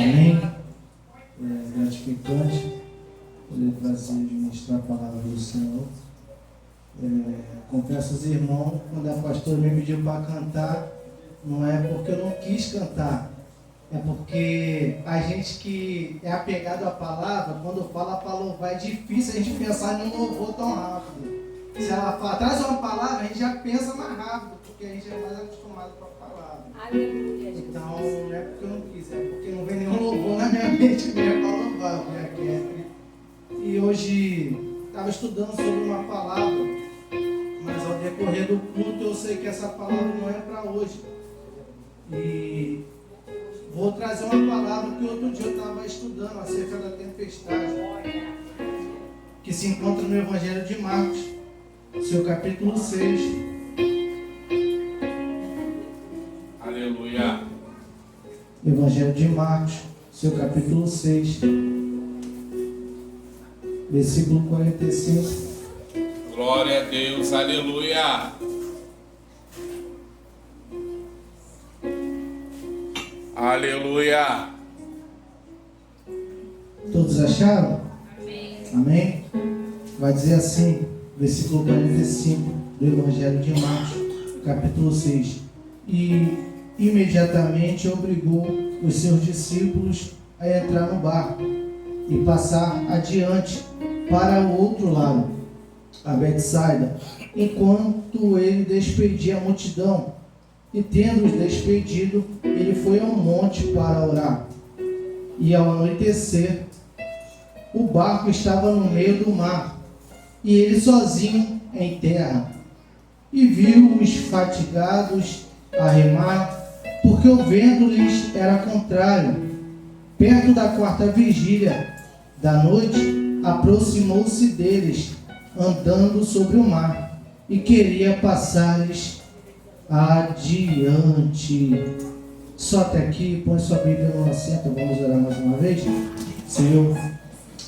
Amém? É gratificante poder trazer e ministrar a palavra do Senhor. Confesso aos irmãos, quando a pastora me pediu para cantar, não é porque eu não quis cantar, é porque a gente que é apegado à palavra, quando fala para louvar, é difícil a gente pensar em um louvor tão rápido. Se ela fala, traz uma palavra, a gente já pensa mais rápido, porque a gente é mais acostumado com a palavra. Aleluia. Então, não é porque eu não quis, é porque não vem nenhum louvor na minha mente mesmo para louvar, eu já quero. E hoje estava estudando sobre uma palavra, mas ao decorrer do culto eu sei que essa palavra não é para hoje. E vou trazer uma palavra que outro dia eu estava estudando acerca da tempestade, que se encontra no Evangelho de Marcos, seu capítulo 6. Aleluia. Evangelho de Marcos, seu capítulo 6, versículo 45. Glória a Deus, aleluia. Aleluia. Todos acharam? Amém. Amém? Vai dizer assim, versículo 45 do Evangelho de Marcos, capítulo 6. E imediatamente obrigou os seus discípulos a entrar no barco e passar adiante para o outro lado, a Betsaida, enquanto ele despedia a multidão. E tendo-os despedido, ele foi ao monte para orar. E ao anoitecer, o barco estava no meio do mar, e ele sozinho em terra. E viu-os fatigados a remar, porque o vento lhes era contrário. Perto da quarta vigília da noite, aproximou-se deles, andando sobre o mar, e queria passar-lhes adiante. Só até aqui, põe sua Bíblia no assento, vamos orar mais uma vez. Senhor,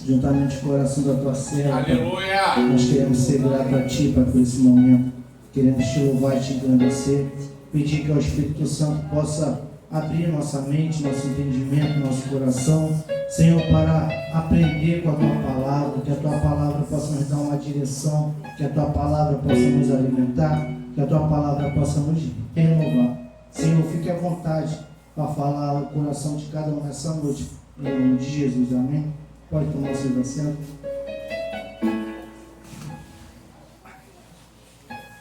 juntamente com o coração da tua serva, Aleluia. nós queremos ser gratos a Ti, Pai, por esse momento. Queremos Te louvar e Te engrandecer. Pedir que o Espírito Santo possa abrir nossa mente, nosso entendimento, nosso coração, Senhor, para aprender com a Tua Palavra, que a Tua Palavra possa nos dar uma direção, que a Tua Palavra possa nos alimentar, que a Tua Palavra possa nos renovar. Senhor, fique à vontade para falar ao coração de cada um nessa noite, em nome de Jesus, amém? Pode tomar seus assentos.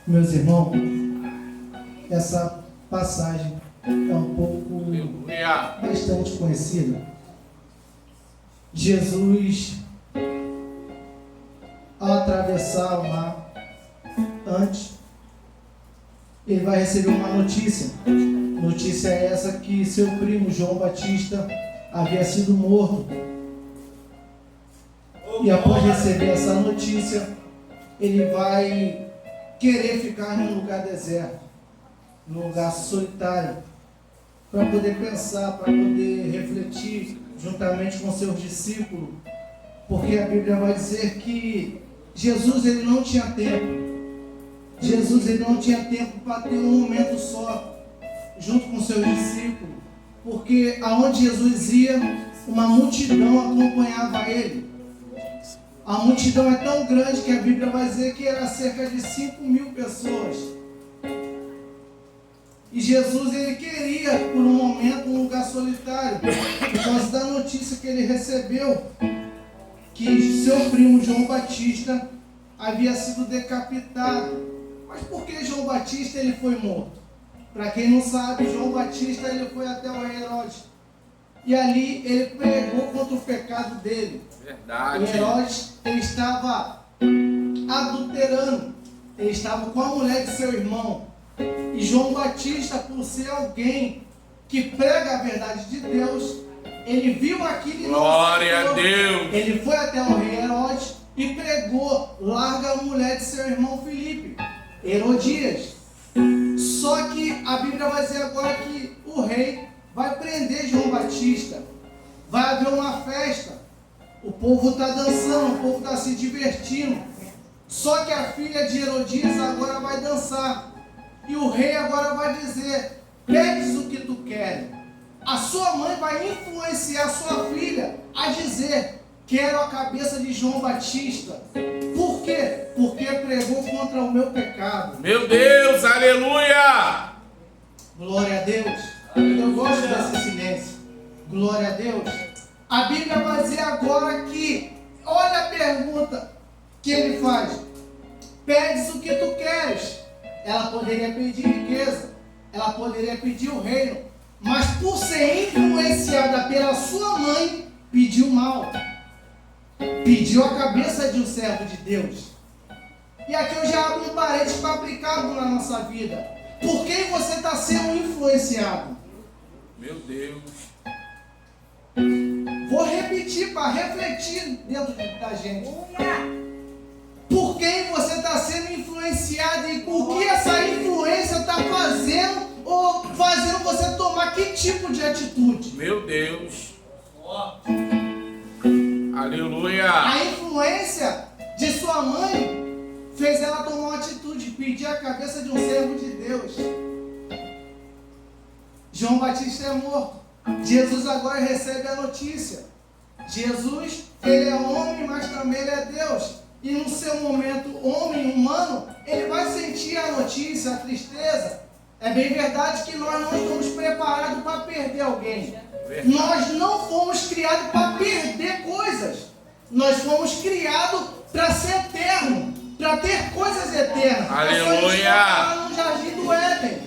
Meus irmãos, essa passagem é um pouco Aleluia. bastante conhecida. Jesus, ao atravessar o mar, antes, ele vai receber uma notícia. Notícia essa que seu primo João Batista havia sido morto. E após receber essa notícia, ele vai querer ficar em um lugar deserto, num lugar solitário, para poder pensar, para poder refletir juntamente com seus discípulos, porque a Bíblia vai dizer que Jesus ele não tinha tempo. Jesus ele não tinha tempo para ter um momento só junto com seus discípulos, porque aonde Jesus ia, uma multidão acompanhava ele. A multidão é tão grande que a Bíblia vai dizer que era cerca de 5.000 pessoas. E Jesus ele queria por um momento um lugar solitário, por causa da notícia que ele recebeu que seu primo João Batista havia sido decapitado. Mas por que João Batista ele foi morto? Para quem não sabe, João Batista ele foi até o rei Herodes. E ali ele pregou contra o pecado dele. Verdade. O Herodes ele estava adulterando. Ele estava com a mulher de seu irmão. E João Batista, por ser alguém que prega a verdade de Deus, ele viu aquilo e não Glória a aceitou. Deus. Ele foi até o rei Herodes e pregou: larga a mulher de seu irmão Filipe, Herodias. Só que a Bíblia vai dizer agora que o rei vai prender João Batista. Vai haver uma festa. O povo está dançando, o povo está se divertindo. Só que a filha de Herodias agora vai dançar. E o rei agora vai dizer: pedes o que tu queres. a sua mãe vai influenciar a sua filha a dizer: quero a cabeça de João Batista. Por quê? Porque pregou contra o meu pecado. Meu Deus, aleluia! Glória a Deus. Eu gosto desse silêncio. Glória a Deus. A Bíblia vai dizer agora que, olha a pergunta que ele faz: pedes o que tu queres. Ela poderia pedir riqueza, ela poderia pedir o reino, mas por ser influenciada pela sua mãe, pediu mal. Pediu a cabeça de um servo de Deus. E aqui eu já abro um parênteses para aplicar na nossa vida. Por quem você está sendo influenciado? Meu Deus. Vou repetir para refletir dentro da gente. Por quem você está sendo influenciado e por que essa influência está fazendo ou fazendo você tomar que tipo de atitude? Meu Deus. Aleluia. A influência de sua mãe fez ela tomar uma atitude, pedir a cabeça de um servo de Deus. João Batista é morto. Jesus agora recebe a notícia. Jesus, ele é homem, mas também ele é Deus. E no seu momento homem, humano, ele vai sentir a notícia, a tristeza. É bem verdade que nós não estamos preparados para perder alguém. Nós não fomos criados para perder coisas. Nós fomos criados para ser eterno, para ter coisas eternas. Aleluia! No jardim do Éden,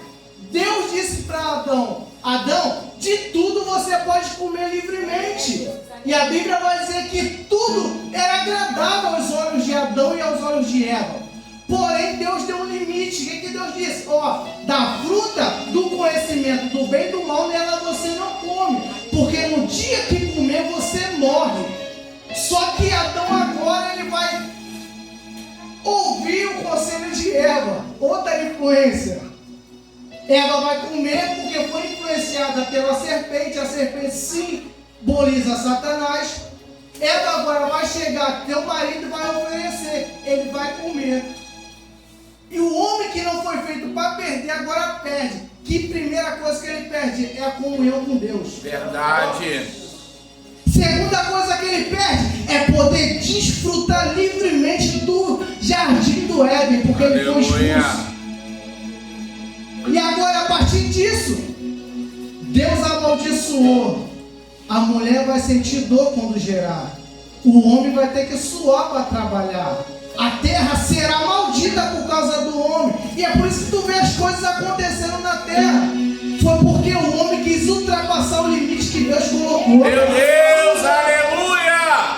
Deus disse para Adão: Adão, de tudo você pode comer livremente. E a Bíblia vai dizer que tudo era agradável aos olhos de Adão e aos olhos de Eva. Porém, Deus deu um limite. O que Deus disse? Da fruta do conhecimento do bem e do mal, nela você não come, porque no dia que comer você morre. Só que Adão agora ele vai ouvir o conselho de Eva. Outra influência. Eva vai comer porque foi influenciada pela serpente. A serpente simboliza Satanás. Eva agora vai chegar, teu marido vai oferecer, ele vai comer. E o homem que não foi feito para perder, agora perde. Que primeira coisa que ele perde é a comunhão com Deus. Verdade. Segunda coisa que ele perde é poder desfrutar livremente do jardim do Éden, porque ele foi expulso. E agora, a partir disso, Deus amaldiçoou. A mulher vai sentir dor quando gerar. O homem vai ter que suar para trabalhar. A terra será maldita por causa do homem. E é por isso que tu vê as coisas acontecendo na terra. Foi porque o homem quis ultrapassar o limite que Deus colocou. Meu Deus, aleluia!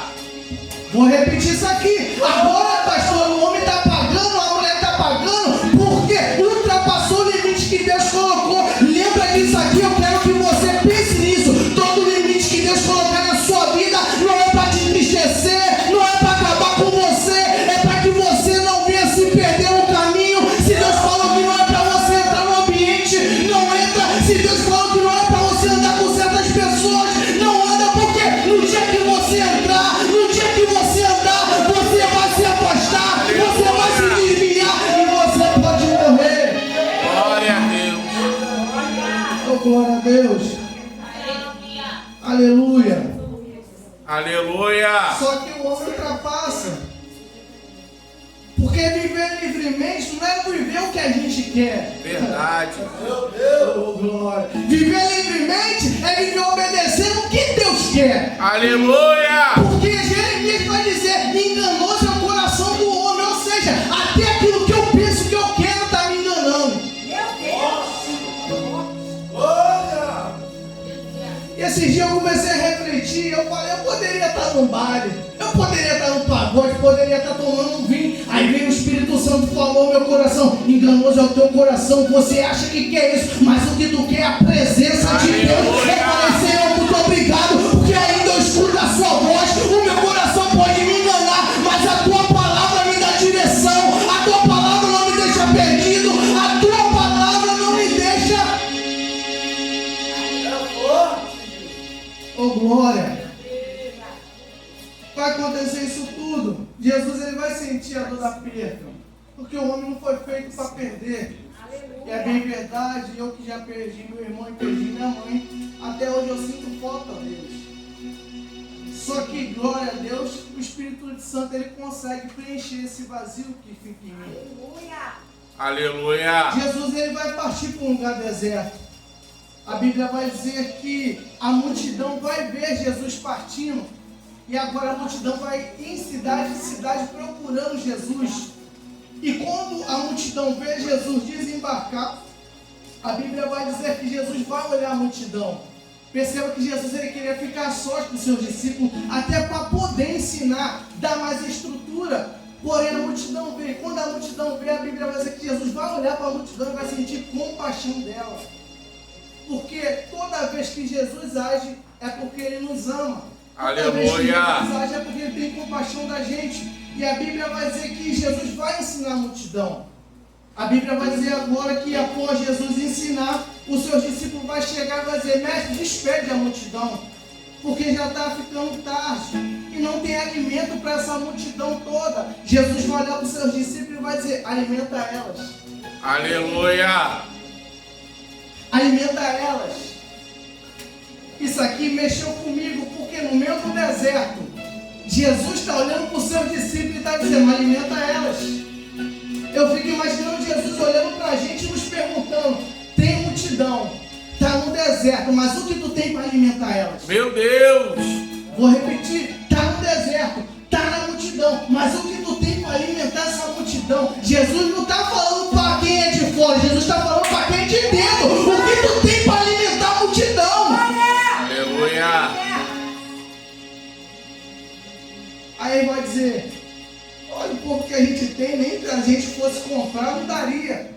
Vou repetir isso aqui. Agora, pastor, o homem está pagando, a mulher está pagando, porque ultrapassou o limite que Deus colocou. Lembra disso aqui, eu quero que você pense nisso. Todo limite que Deus colocar na sua vida não é para te entristecer, não é para acabar com você, é para que você não venha se perder no caminho. Se Deus falou que não é para você entrar no ambiente, não entra. Se Deus falou que não é para você andar com certas pessoas, não anda, porque no dia que você entrar, no dia que você andar, você vai se afastar, você vai se desviar e você pode morrer. Glória a Deus. Oh, glória a Deus. Aleluia. Aleluia. Só que o homem ultrapassa. Porque viver livremente não é viver o que a gente quer. Verdade. Meu Deus, oh, glória. Viver livremente é viver obedecendo o que Deus quer. Aleluia. Porque Jeremias vai dizer: enganoso é o coração do homem. Ou seja, até aquilo que eu penso que eu quero está me enganando. Meu Deus! E esses dias eu comecei a refletir. Eu falei: eu poderia estar num baile, eu poderia estar num pagode, poderia estar tomando um vinho. Aí veio o Espírito Santo, falou ao meu coração: enganoso é o teu coração, você acha que quer isso, mas o que tu quer é a presença de Deus. Eu falei: Senhor, muito obrigado, porque ainda eu escuto a sua voz. O meu coração pode me enganar, mas a tua palavra me dá direção, a tua palavra não me deixa perdido, a tua palavra não me deixa. Oh, glória. Vai acontecer isso tudo. Jesus, ele vai sentir a dor da perda, porque o homem não foi feito para perder. E é bem verdade, eu que já perdi meu irmão e perdi minha mãe, Até hoje eu sinto falta deles. Só que, glória a Deus, o Espírito Santo ele consegue preencher esse vazio que fica em mim. Aleluia. Jesus ele vai partir para um lugar deserto. A Bíblia vai dizer que a multidão vai ver Jesus partindo. E agora a multidão vai em cidade em cidade procurando Jesus. E quando a multidão vê Jesus desembarcar, a Bíblia vai dizer que Jesus vai olhar a multidão. Perceba que Jesus ele queria ficar sós com os seus discípulos, até para poder ensinar, dar mais estrutura. Porém a multidão vê. Quando a multidão vê, a Bíblia vai dizer que Jesus vai olhar para a multidão e vai sentir compaixão dela. Porque toda vez que Jesus age, é porque Ele nos ama. Toda vez que Jesus age, é porque Ele tem compaixão da gente. E a Bíblia vai dizer que Jesus vai ensinar a multidão. A Bíblia vai dizer agora que após Jesus ensinar, os seus discípulos vão chegar e vai dizer: mestre, despede a multidão, porque já está ficando tarde e não tem alimento para essa multidão toda. Jesus vai olhar para os seus discípulos e vai dizer: alimenta elas. Aleluia. Alimenta elas. Isso aqui mexeu comigo, porque no meio do deserto, Jesus está olhando para os seus discípulos e está dizendo: alimenta elas. Eu fico imaginando Jesus olhando para a gente e nos perguntando: tem multidão, está no deserto, mas o que tu tem para alimentar elas? Meu Deus. Vou repetir: está no deserto, está na multidão, mas o que tu tem para alimentar essa multidão? Jesus não está falando para quem é de fora, Jesus está falando para quem é de dentro. O que tu tem para alimentar a multidão? Aleluia. Aí vai dizer: olha o pouco que a gente tem, nem que a gente fosse comprar, não daria.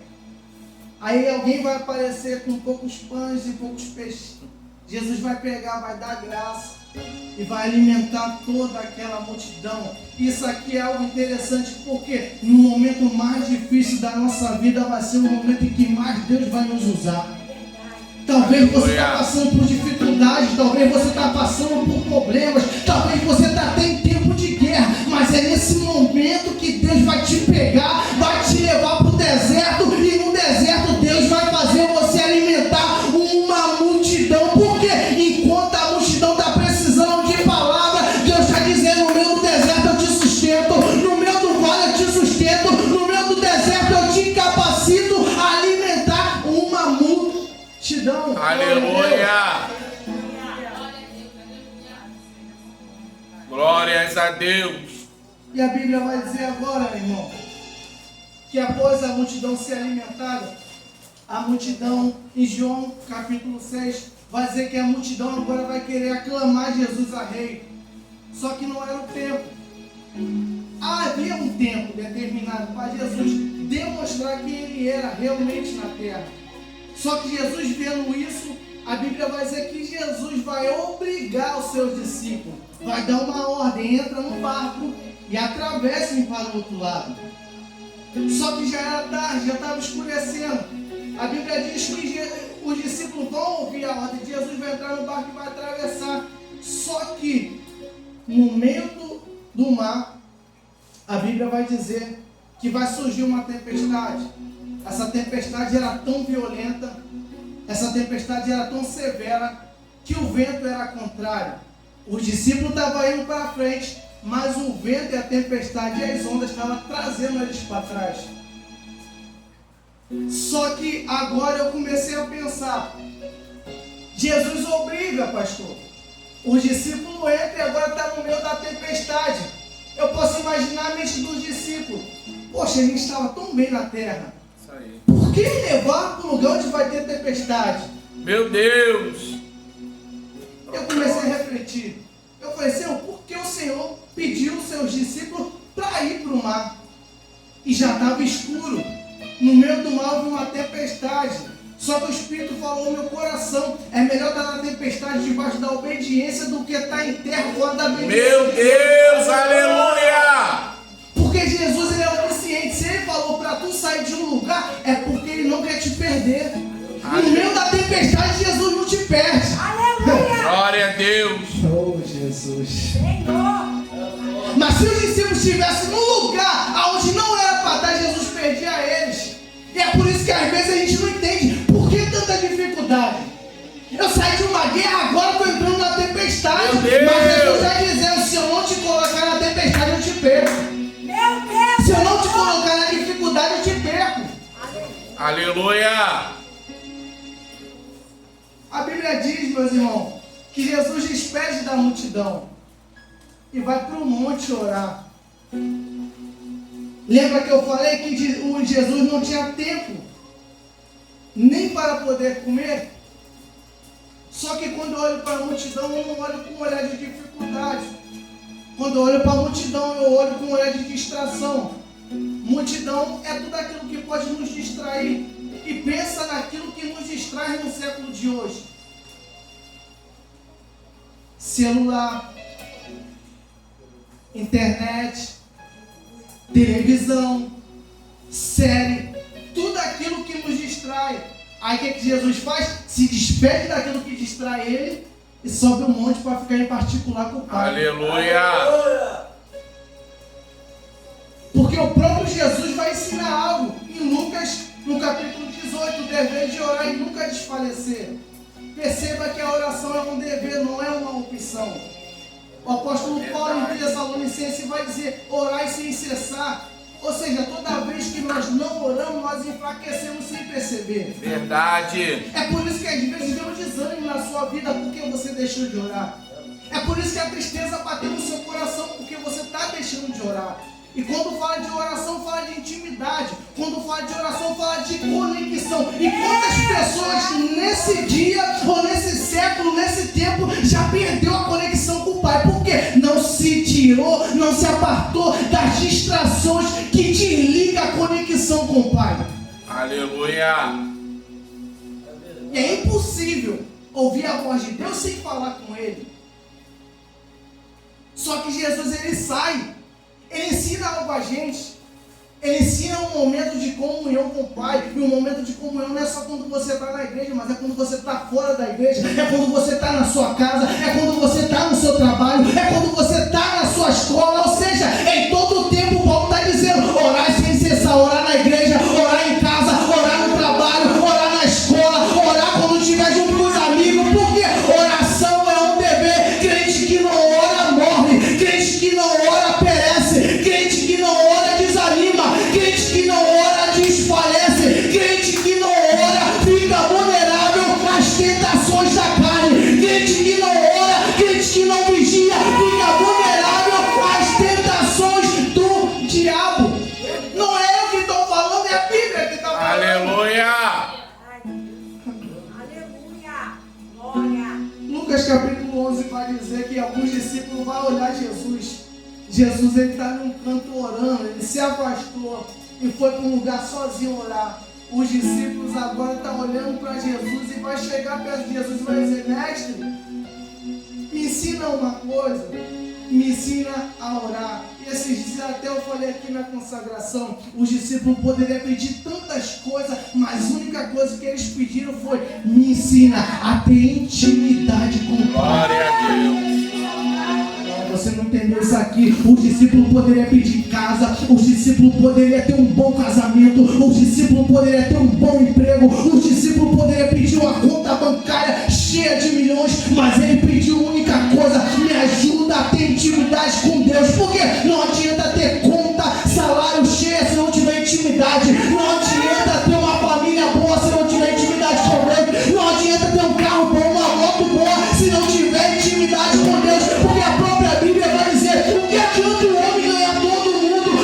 Aí alguém vai aparecer com poucos pães e poucos peixes. Jesus vai pegar, vai dar graça e vai alimentar toda aquela multidão. Isso aqui é algo interessante, porque no momento mais difícil da nossa vida vai ser o momento em que mais Deus vai nos usar. Talvez você está passando por dificuldades, talvez você está passando por problemas, talvez você está até em tempo de guerra, mas é nesse momento que Deus vai te pegar, vai te levar para o deserto, e no deserto Deus vai fazer você alimentar uma multidão, porque enquanto a multidão está precisando de palavra, Deus está dizendo: no meio do deserto eu te sustento, no meio do vale eu te sustento, no meio do deserto eu te capacito a alimentar uma multidão. Aleluia. Glórias a Deus. E a Bíblia vai dizer agora, irmão, que após a multidão ser alimentada, a multidão, em João capítulo 6, vai dizer que a multidão agora vai querer aclamar Jesus a rei. Só que não era o tempo. Havia um tempo determinado para Jesus demonstrar quem Ele era realmente na terra. Só que Jesus, vendo isso, a Bíblia vai dizer que Jesus vai obrigar os seus discípulos, vai dar uma ordem: entra no barco e atravessem para o outro lado. Só que já era tarde, já estava escurecendo. A Bíblia diz que os discípulos vão ouvir a ordem, Jesus vai entrar no barco e vai atravessar. Só que no meio do mar, a Bíblia vai dizer que vai surgir uma tempestade. Essa tempestade era tão violenta, essa tempestade era tão severa, que o vento era contrário. Os discípulos estavam indo para frente, mas o vento e a tempestade e as ondas estavam trazendo eles para trás. Só que agora eu comecei a pensar: Jesus obriga, pastor. Os discípulos entram e agora está no meio da tempestade. Eu posso imaginar a mente dos discípulos: poxa, a gente estava tão bem na terra, Isso aí. por que levar para o lugar onde vai ter tempestade? Meu Deus. Eu comecei a refletir. Eu falei: Senhor, por que o Senhor pediu os seus discípulos para ir para o mar? E já estava escuro. No meio do mar houve uma tempestade. Só que o Espírito falou no meu coração: é melhor estar na tempestade debaixo da obediência do que estar em terra fora da obediência. Meu Deus, aleluia. Porque Jesus, ele é onisciente. Se Ele falou para tu sair de um lugar, é porque Ele não quer te perder. No meio da tempestade, Jesus não te perde. Aleluia. Glória a Deus. Oh, Jesus. Senhor. Mas se os discípulos estivessem num lugar onde não era para estar, Jesus perdia eles. E é por isso que às vezes a gente não entende por que tanta dificuldade. Eu saí de uma guerra, agora estou entrando na tempestade. Meu Deus! Mas Jesus está dizendo, se eu não te colocar na tempestade, eu te perco. Meu Deus! Se eu não te colocar na dificuldade, eu te perco. Aleluia! A Bíblia diz, meus irmãos, que Jesus despede da multidão e vai para o monte orar. Lembra que eu falei que o Jesus não tinha tempo nem para poder comer? Só que quando eu olho para a multidão, eu não olho com um olhar de dificuldade. Quando eu olho para a multidão, eu olho com um olhar de distração. Multidão é tudo aquilo que pode nos distrair. E pensa naquilo que nos distrai no século de hoje. Celular, internet, televisão, série, tudo aquilo que nos distrai. Aí o que Jesus faz? Se despede daquilo que distrai ele e sobe um monte para ficar em particular com o Pai. Aleluia! Porque o próprio Jesus vai ensinar algo em Lucas, no capítulo 18, o dever de orar e nunca desfalecer. Perceba que a oração é um dever, não é uma opção. O apóstolo Paulo em Tessalonicenses vai dizer, orai sem cessar. Ou seja, toda vez que nós não oramos, nós enfraquecemos sem perceber. Verdade! É por isso que às vezes vem um desânimo na sua vida porque você deixou de orar. É por isso que a tristeza bateu no seu coração porque você está deixando de orar. E quando fala de oração, fala de intimidade. Quando fala de oração, fala de conexão. E quantas pessoas nesse dia, ou nesse século, nesse tempo, já perdeu a conexão com o Pai? Por quê? Não se tirou, não se apartou das distrações que desliga a conexão com o Pai. Aleluia! E é impossível ouvir a voz de Deus sem falar com Ele. Só que Jesus, Ele sai. Ele ensina algo a gente. Ele ensina um momento de comunhão com o Pai. E um momento de comunhão não é só quando você está na igreja, mas é quando você está fora da igreja. É quando você está na sua casa. É quando você está no seu trabalho. É quando você está na sua escola. Ou seja, em todo o tempo o Paulo está dizendo, orar sem cessar, orar na igreja, orar em casa, orar no trabalho, orar na escola, orar quando estiver junto com os amigos. Porque oração é um dever. Crente que não ora morre. Crente que não ora perece. Crente que não ora desanima. Crente que não ora desfalece. Crente que não ora fica vulnerável às tentações da carne. Crente que não ora, crente que não vigia, fica vulnerável às tentações do diabo. Não é eu que estou falando, é a Bíblia que está falando. Aleluia! Aleluia! Glória! Lucas capítulo 11 vai dizer que alguns discípulos vão olhar Jesus. Jesus ele está num canto orando, ele se afastou e foi para um lugar sozinho orar. Os discípulos agora estão olhando para Jesus e vai chegar perto de Jesus e vai dizer, mestre, me ensina uma coisa, me ensina a orar. E esses dias até eu falei aqui na consagração, os discípulos poderiam pedir tantas coisas, mas a única coisa que eles pediram foi, me ensina a ter intimidade com o Pai. Glória a Deus! Você não entendeu isso aqui? Os discípulos poderiam pedir casa, os discípulos poderiam ter um bom casamento, os discípulos poderiam ter um bom emprego, os discípulos poderiam pedir uma conta bancária cheia de milhões, mas ele pediu a única coisa, me ajuda a ter intimidade com Deus. Porque não adianta ter conta, salário cheio se não tiver intimidade, não adianta ter uma família boa se não tiver intimidade com Deus, não adianta ter um carro bom, uma moto boa se não tiver intimidade com Deus. Porque a própria Bíblia vai dizer, o que adianta o homem ganhar todo mundo, o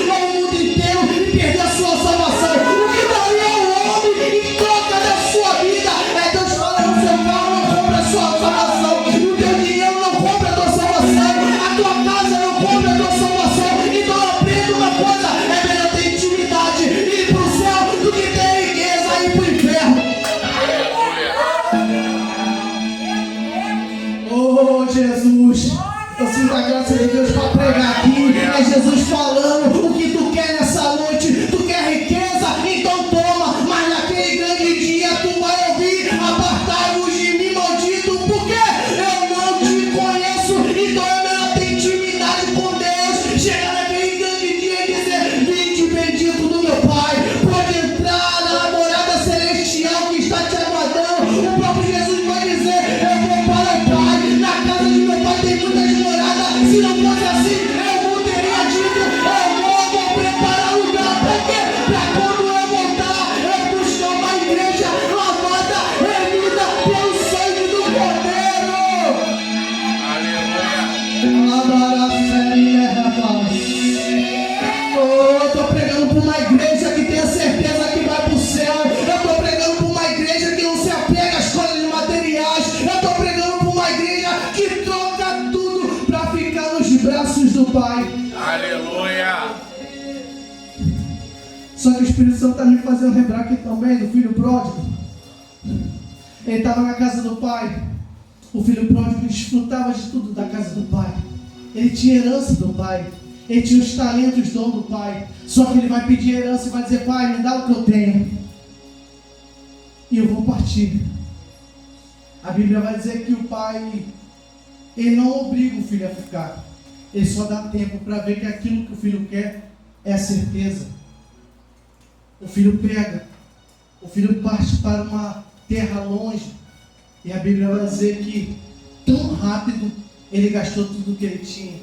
mundo inteiro e perder a sua salvação? O que daria ao homem em troca da sua vida? É Deus falando, o seu carro não compra a sua salvação, o teu dinheiro não compra a tua salvação, a tua casa não compra a tua salvação. Então eu aprendo uma coisa, é melhor ter intimidade e ir para o céu do que ter riqueza e ir para o inferno. Oh Jesus, eu sinto a graça de Deus para pregar aqui. É Jesus falando, o que tu quer nessa noite? Tu quer riqueza? Então toma. Mas naquele grande dia tu vai ouvir, apartai-vos de mim, maldito, porque eu não te conheço. Então é melhor ter intimidade com Deus. Chegar naquele grande dia e dizer, vinde bendito do meu Pai, pode entrar na morada celestial que está te aguardando. O próprio Jesus vai dizer, Eu estou pregando para uma igreja que tem a certeza que vai para o céu. Eu estou pregando para uma igreja que não se apega às coisas materiais. Eu estou pregando para uma igreja que troca tudo para ficar nos braços do Pai. Aleluia. Só que o Espírito Santo está me fazendo lembrar aqui também do filho pródigo. Ele estava na casa do pai. O filho pródigo desfrutava de tudo da casa do pai. Ele tinha herança do pai. Ele tinha os talentos, dom do pai. Só que ele vai pedir herança e vai dizer: pai, me dá o que eu tenho e eu vou partir. A Bíblia vai dizer que o pai, ele não obriga o filho a ficar. Ele só dá tempo para ver que aquilo que o filho quer é a certeza. O filho pega, o filho parte para uma terra longe. E a Bíblia vai dizer que tão rápido ele gastou tudo que ele tinha.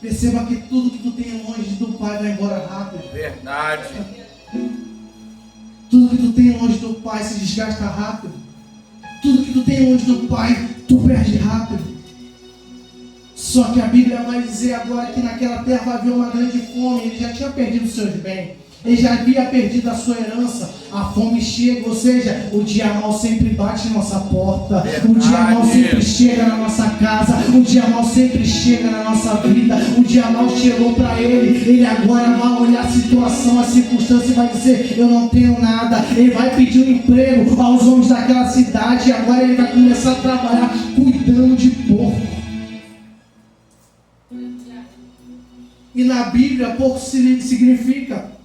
Perceba que tudo que tu tem longe do Pai vai embora rápido. Verdade. Tudo que tu tem longe do Pai se desgasta rápido. Tudo que tu tem longe do Pai, tu perde rápido. Só que a Bíblia vai dizer agora que naquela terra vai haver uma grande fome. Ele já tinha perdido os seus bens. Ele já havia perdido a sua herança. A fome chega, ou seja, o dia mal sempre bate na nossa porta. O dia mal sempre chega na nossa casa. O dia mal sempre chega na nossa vida. O dia mal chegou para ele. Ele agora vai olhar a situação, a circunstância e vai dizer: eu não tenho nada. Ele vai pedir um emprego aos homens daquela cidade. E agora ele vai começar a trabalhar cuidando de porco. E na Bíblia pouco significa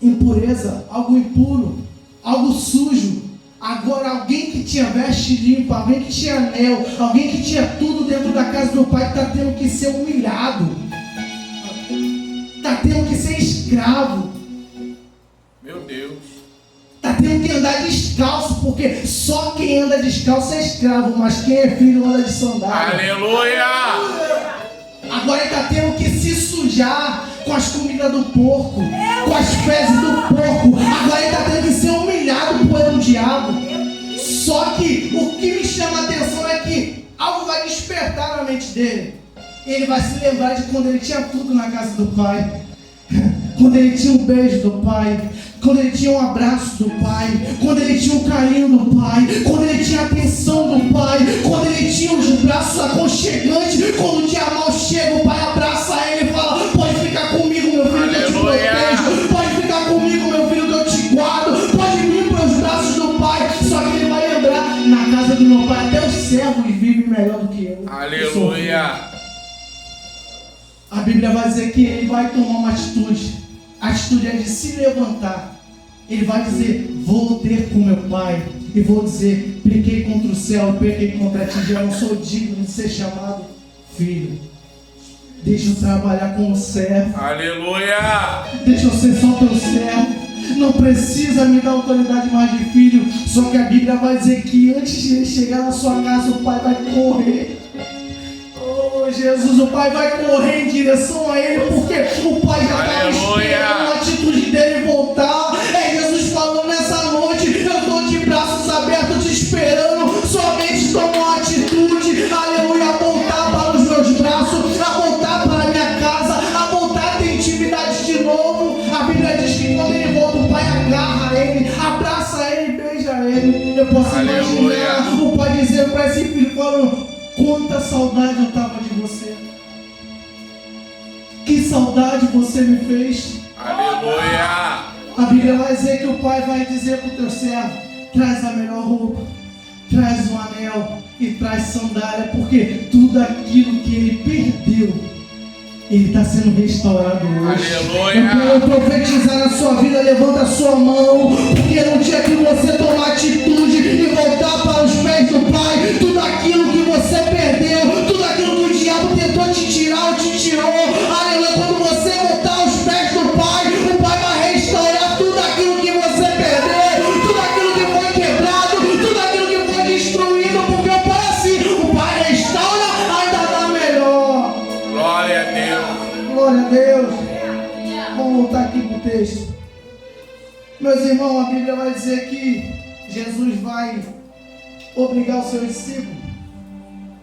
impureza, algo impuro, algo sujo. Agora alguém que tinha veste limpa, alguém que tinha anel, alguém que tinha tudo dentro da casa do pai, está tendo que ser humilhado, está tendo que ser escravo. Meu Deus. Está tendo que andar descalço, porque só quem anda descalço é escravo, mas quem é filho anda de sandália. Aleluia. Agora ele está tendo que se sujar com as comidas do porco, com as fezes do porco. Agora ele está tendo que ser humilhado pelo diabo. Só que o que me chama a atenção é que algo vai despertar na mente dele. Ele vai se lembrar de quando ele tinha tudo na casa do pai. Quando ele tinha um beijo do pai, quando ele tinha um abraço do pai, quando ele tinha um carinho do pai, quando ele tinha a atenção do pai, quando ele tinha os braços aconchegantes. Quando o dia mal chega, o pai abraça ele e fala: pode ficar comigo, meu filho, que eu te protejo. Pode ficar comigo, meu filho, que eu te guardo. Pode vir para os braços do pai. Só que ele vai lembrar: na casa do meu pai até os servos vivem melhor do que eu. Aleluia. A Bíblia vai dizer que ele vai tomar uma atitude. A atitude é de se levantar. Ele vai dizer: vou ter com meu pai e vou dizer: pequei contra o céu, pequei contra ti, já não sou digno de ser chamado filho. Deixa eu trabalhar como servo. Aleluia. Deixa eu ser só teu servo. Não precisa me dar autoridade mais de filho. Só que a Bíblia vai dizer que antes de ele chegar na sua casa, o pai vai correr. Oh, Jesus, o pai vai correr em direção a ele, porque o pai já estava esperando a atitude dele voltar. É Jesus falando nessa noite: eu estou de braços abertos te esperando, somente toma uma atitude. Aleluia, a voltar para os meus braços, a voltar para a minha casa, a voltar a ter intimidade de novo. A Bíblia diz que quando ele volta, o pai agarra ele, abraça ele, beija ele. Eu posso imaginar o pai dizendo para esse filho, falando: quanta saudade eu estava de você. Que saudade você me fez. Aleluia. A Bíblia vai dizer que o pai vai dizer para o teu servo: traz a melhor roupa, traz um anel e traz sandália, porque tudo aquilo que ele perdeu, ele está sendo restaurado hoje. Aleluia. Eu quero profetizar na sua vida. Levanta a sua mão, porque no dia que você tomar atitude e voltar para os pés do Pai, tudo aquilo que você perdeu, tudo aquilo que o diabo tentou te tirar ou te tirou, aleluia, quando você voltar aos pés do Pai, o Pai vai restaurar tudo aquilo que você perdeu, tudo aquilo que foi quebrado, tudo aquilo que foi destruído, porque o Pai é assim: o Pai restaura, ainda dá melhor. Glória a Deus. Glória a Deus. Vamos voltar aqui para o texto. Meus irmãos, a Bíblia vai dizer que Jesus vai obrigar os seus discípulos.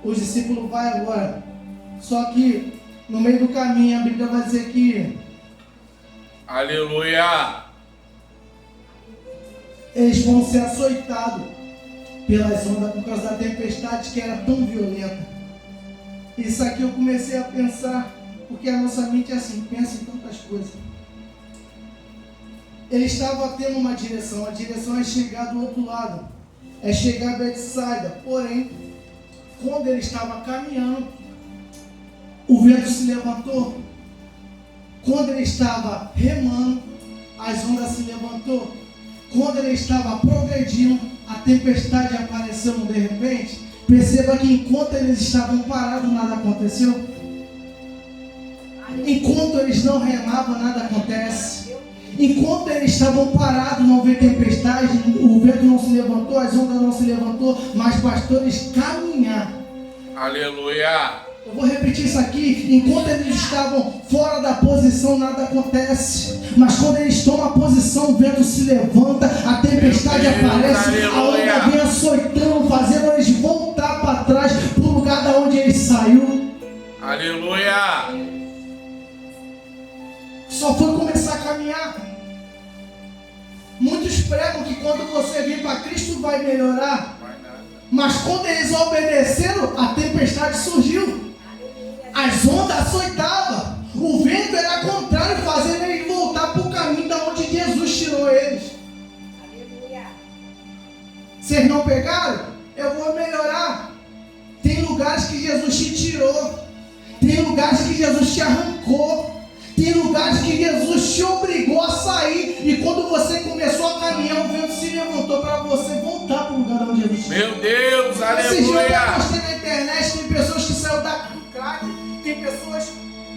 Os discípulos vão agora Só que no meio do caminho a Bíblia vai dizer que Aleluia. eles vão ser açoitados pelas ondas por causa da tempestade que era tão violenta. Isso aqui eu comecei a pensar, porque a nossa mente é assim, pensa em tantas coisas. Ele estava tendo uma direção, a direção é chegar do outro lado, é chegar a Betsaida. Porém, quando ele estava caminhando, o vento se levantou. Quando ele estava remando, as ondas se levantou. Quando ele estava progredindo, a tempestade apareceu de repente. Perceba que enquanto eles estavam parados, nada aconteceu. Enquanto eles não remavam, nada acontece. Enquanto eles estavam parados, não veio tempestade, o vento não se levantou, as ondas não se levantou, mas pastores caminhar. Aleluia. Eu vou repetir isso aqui. Enquanto eles estavam fora da posição, nada acontece. Mas quando eles tomam a posição, o vento se levanta, a tempestade aparece, a onda vem açoitando, fazendo eles voltar para trás, para o lugar da onde eles saiu. Aleluia. Só foi começar a caminhar. Muitos pregam que quando você vir para Cristo vai melhorar. Mas quando eles obedeceram, a tempestade surgiu. As ondas açoitavam. O vento era contrário, fazendo eles voltar para o caminho da onde Jesus tirou eles. Aleluia. Vocês não pegaram? Eu vou melhorar. Tem lugares que Jesus te tirou. Tem lugares que Jesus te arrancou. Tem lugares que Jesus te obrigou a sair. E quando você começou a caminhar, o vento se levantou para você voltar para o lugar onde Jesus te tirou. Meu Deus, Esse dia eu aleluia. postei na internet, tem pessoas que saíram do crack, tem pessoas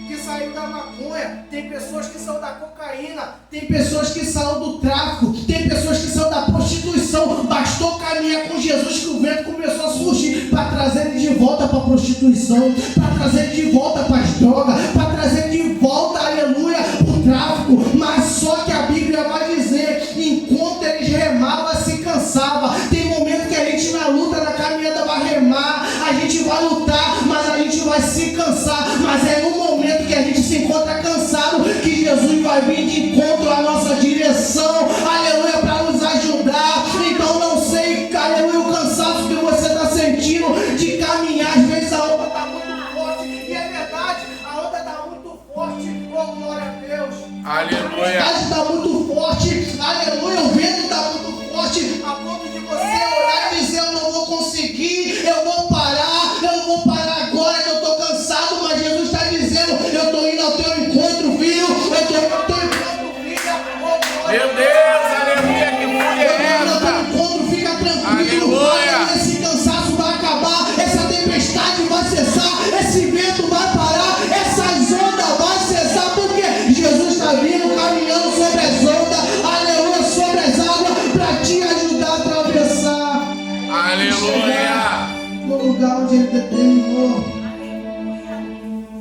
que saíram da maconha, tem pessoas que saíram da cocaína, tem pessoas que saíram do tráfico, tem pessoas que saíram da prostituição. Bastou caminhar com Jesus que o vento começou a surgir para trazer ele de volta para a prostituição, para trazer ele de volta para as drogas, para trazer ele de volta, aleluia, para o tráfico. Mas só que a Bíblia vai dizer, enquanto eles remavam, se cansava. Tem momento que a gente na luta, na caminhada vai remar, a gente vai lutar, mas a gente vai se cansar. Mas é no momento que a gente se encontra cansado que Jesus vai vir de encontro à nossa direção, aleluia, para nos ajudar. Então não sei, aleluia, o cansaço que você está sentindo de caminhar. Às vezes a onda está muito forte, e é verdade, a onda está muito forte, oh glória a Deus. Aleluia. A tempestade está muito forte, aleluia, o vento está muito forte, a ponto de você orar e dizer, eu não vou conseguir, eu não vou parar agora que eu estou cansado. Mas Jesus está dizendo, eu estou indo ao teu encontro, filho, eu estou indo ao teu encontro, filha. Oh, Meu Deus, aleluia. Que mulher é eu estou indo ao teu essa? encontro, fica tranquilo. Aleluia. Esse cansaço vai acabar, essa tempestade vai cessar, esse vento vai parar, essas ondas vão cessar, porque Jesus está vindo caminhando sobre as ondas, aleluia, sobre as águas, para te ajudar a atravessar. Aleluia. No lugar onde ele determinou.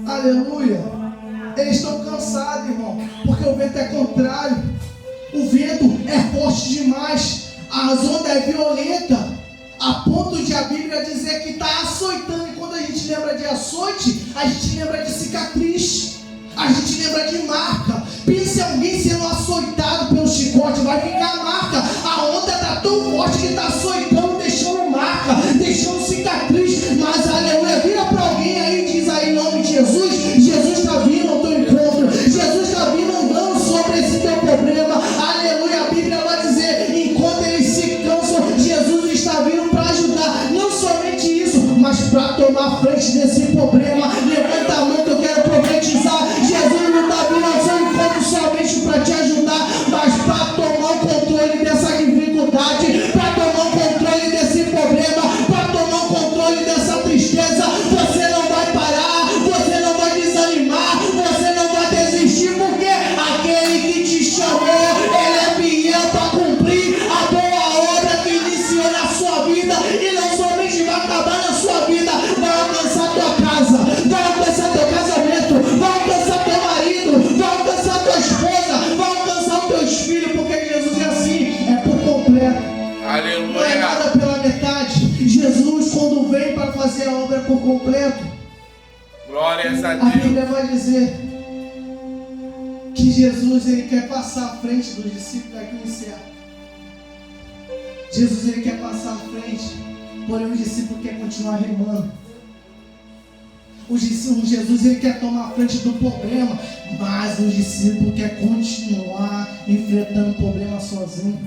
Aleluia. Eles estão cansados, irmão, porque o vento é contrário. O vento é forte demais. As ondas é violenta, a ponto de a Bíblia dizer que está açoitando. E quando a gente lembra de açoite, a gente lembra de cicatriz, a gente lembra de marca. Pense alguém sendo açoitado pelo chicote, vai ficar a marca. A onda está tão forte que está açoitando, deixando marca, deixando cicatriz. Mas aleluia, vira para alguém aí e diz aí em nome de Jesus, Jesus está vindo ao teu encontro, Jesus está vindo andando sobre esse teu problema. Aleluia, a Bíblia vai dizer, enquanto eles se cansam, Jesus está vindo para ajudar. Não somente isso, mas para tomar frente desse problema. Levanta a mão que eu Glórias a A Deus. Bíblia vai dizer que Jesus ele quer passar à frente dos discípulos daqui no encerro. Jesus ele quer passar à frente, porém o discípulo quer continuar remando. Jesus ele quer tomar a frente do problema, mas o discípulo quer continuar enfrentando o problema sozinho.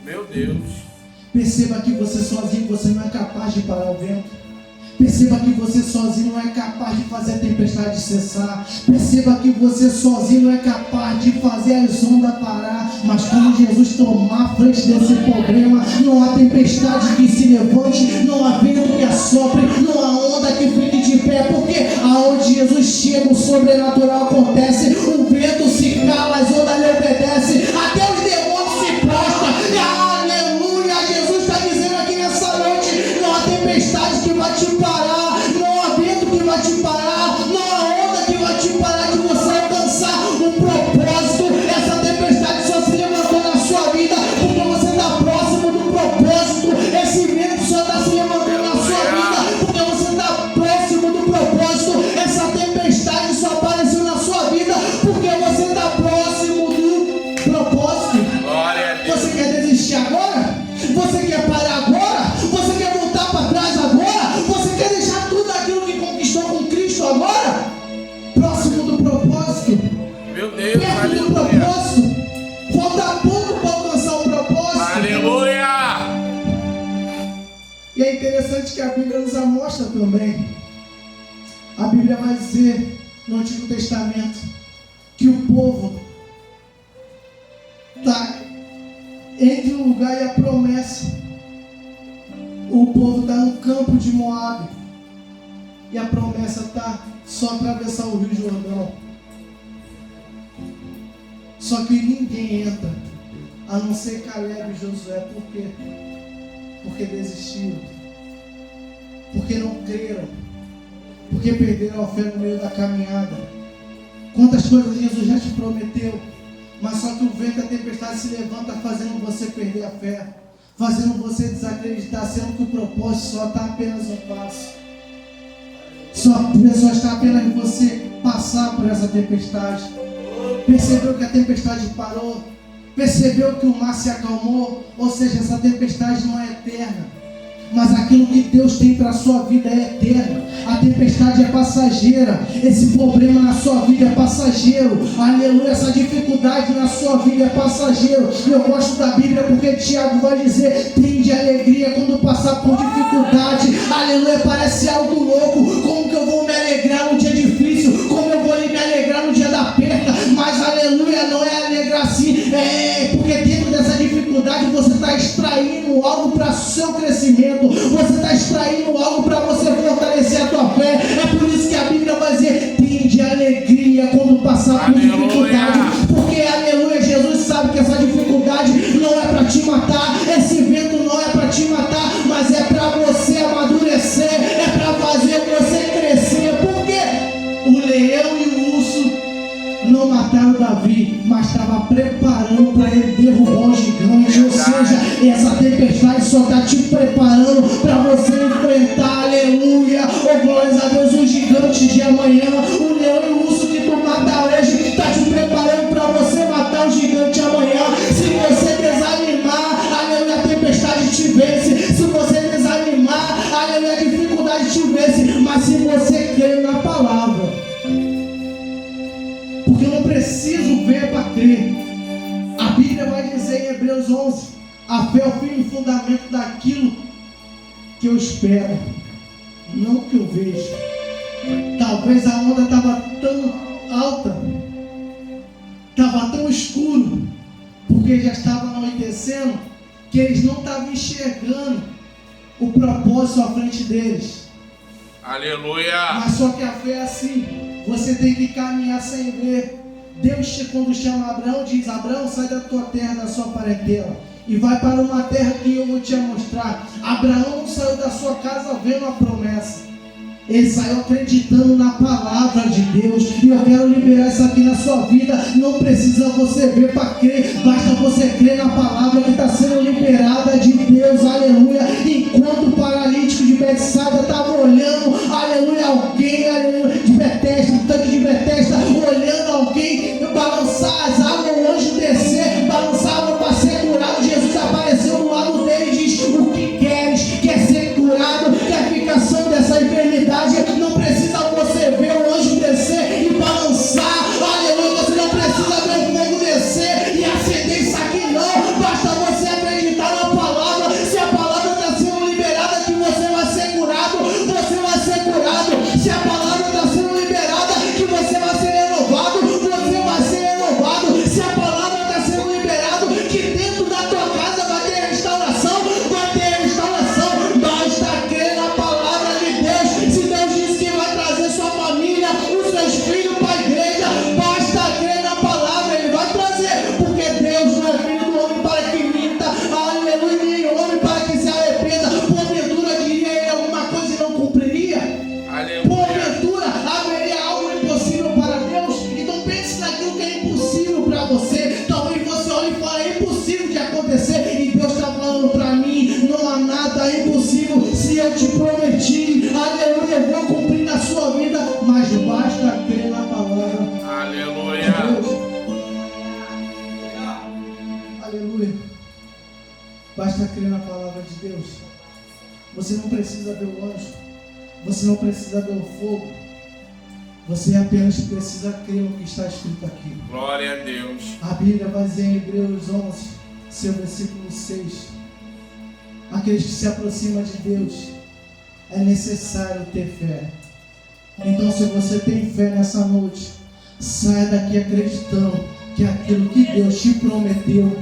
Meu Deus. Perceba que você sozinho você não é capaz de parar o vento. Perceba que você sozinho não é capaz de fazer a tempestade cessar. Perceba que você sozinho não é capaz de fazer as ondas parar. Mas quando Jesus tomar a frente desse problema, não há tempestade que se levante, não há vento que assopre, não há onda que fique de pé. Porque aonde Jesus chega, o sobrenatural acontece. O vento se cala, as ondas lhe obedecem, até os demônios se prostram. Aleluia! Jesus está dizendo aqui nessa noite: não há tempestade que vai te parar, não há vento que vai te parar, não há onda que vai te parar de você alcançar o propósito. Essa tempestade só se levantou na sua vida porque você está próximo do propósito. Esse vento só está se levantando na sua vida porque você está próximo do propósito. Essa tempestade só apareceu na sua vida porque você está próximo do propósito. Glória a Deus. Você quer desistir agora? Você quer parar agora? Você quer voltar para trás agora? Você quer deixar tudo aquilo que conquistou com Cristo agora? Próximo do propósito. Meu Deus, Perto do aleluia. propósito. Falta pouco para alcançar o propósito. Aleluia. E é interessante que a Bíblia nos mostra também. A Bíblia vai dizer no Antigo Testamento que o povo está entre o lugar e a promessa. O povo está no campo de Moabe e a promessa está só atravessar o Rio Jordão. Só que ninguém entra, a não ser Caleb e Josué. Por quê? Porque desistiram, porque não creram, porque perderam a fé no meio da caminhada. Quantas coisas Jesus já te prometeu, mas só que o vento e a tempestade se levanta fazendo você perder a fé, fazendo você desacreditar, sendo que o propósito só está apenas um passo. Só está apenas em você passar por essa tempestade. Percebeu que a tempestade parou? Percebeu que o mar se acalmou? Ou seja, essa tempestade não é eterna, mas aquilo que Deus tem para a sua vida é eterno. A tempestade é passageira. Esse problema na sua vida é passageiro. Aleluia. Essa dificuldade na sua vida é passageiro. E eu gosto da Bíblia porque Tiago vai dizer: tende alegria quando passar por dificuldade. Aleluia. Parece algo louco. Como que eu vou me alegrar no dia difícil? Como eu vou me alegrar no dia da perda? Mas aleluia, não é alegrar assim. É porque dentro dessa dificuldade você está extraindo algo para o seu crescimento. Você está extraindo algo para você fortalecer a tua fé. É por isso que a Bíblia vai dizer: tende alegria quando passar por dificuldade. Porque, aleluia, Jesus sabe que essa dificuldade não é para te matar. Esse vento não é para te matar, mas é para você amadurecer, é para fazer você crescer. Porque o leão e o urso não mataram Davi, mas estava preparando para ele derrubar o gigante. Ou seja, essa tempestade só está te preparando para você enfrentar, aleluia, oh glórias a Deus, o gigante de amanhã. O leão e o urso que tu mata hoje está te preparando para você matar o gigante amanhã. Se você desanimar, aleluia, a tempestade te vence. Se você desanimar, aleluia, a dificuldade te vence. Mas se você crer na palavra, porque eu não preciso ver para crer. A Bíblia vai dizer em Hebreus 11: a fé é o firme fundamento daquilo que eu espero, não que eu vejo. Talvez a onda estava tão alta, estava tão escuro, porque já estava anoitecendo, que eles não estavam enxergando o propósito à frente deles. Aleluia. Mas só que a fé é assim, você tem que caminhar sem ver. Deus, quando chama Abraão, diz: Abraão, sai da tua terra, da sua parentela, e vai para uma terra que eu vou te mostrar. Abraão não saiu da sua casa vendo a promessa, ele saiu acreditando na palavra de Deus. E eu quero liberar isso aqui na sua vida. Não precisa você ver para crer, basta você crer na palavra que está sendo liberada de Deus, aleluia. Enquanto o paralítico de Betsaida estava olhando, aleluia, alguém alguém de Betesda, do tanque de Betesda, olhando alguém balançar as águas, o anjo descer, balançar água para ser curado. Jesus apareceu do lado dele e diz: o que queres? Quer ser curado? Quer ficação dessa enfermidade? Não precisa você ver o anjo descer e balançar. Aleluia, você não precisa ver o fogo descer e acender isso aqui, não. Basta você acreditar na palavra. Se a palavra está sendo liberada, que você vai ser curado, você vai ser curado. Se a palavra está sendo liberada, que você vai ser renovado, você vai ser renovado. Se a palavra está sendo liberada, que dentro da tua casa vai ter restauração, vai ter restauração. Basta crer na palavra de Deus. Se Deus disse que vai trazer sua família, os seus filhos para a igreja, basta crer na palavra, Ele vai trazer, porque Deus não é filho do homem para que minta, aleluia, nem homem para que se arrependa. Porventura diria Ele alguma coisa e não cumpriria? Aleluia. Porventura haveria algo impossível para Deus? Então pense naquilo que é impossível para você. Talvez você olhe e fale: é impossível de acontecer, e Deus está falando para mim: não há nada impossível. Se eu te prometi, aleluia, eu vou cumprir na sua vida, mas basta crer na palavra. Aleluia. Aleluia. Basta crer na palavra de Deus. Você não precisa ver o anjo, você não precisa ver o fogo, você apenas precisa crer no que está escrito aqui. Glória a Deus. A Bíblia vai dizer em Hebreus 11, seu versículo 6: aqueles que se aproximam de Deus, é necessário ter fé. Então, se você tem fé nessa noite, saia daqui acreditando que aquilo que Deus te prometeu,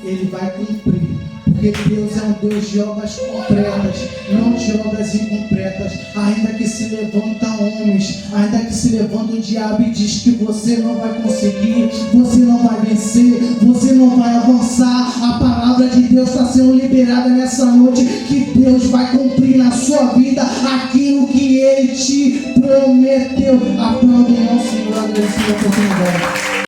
Ele vai cumprir. Porque Deus é um Deus de obras completas, não de obras incompletas. Ainda que se levantam homens, ainda que se levanta o diabo e diz que você não vai conseguir, você não vai vencer, você não vai avançar, a palavra de Deus está sendo liberada nessa noite, que Deus vai cumprir na sua vida aquilo que Ele te prometeu. Aplauda o Senhor, agradecido a oportunidade.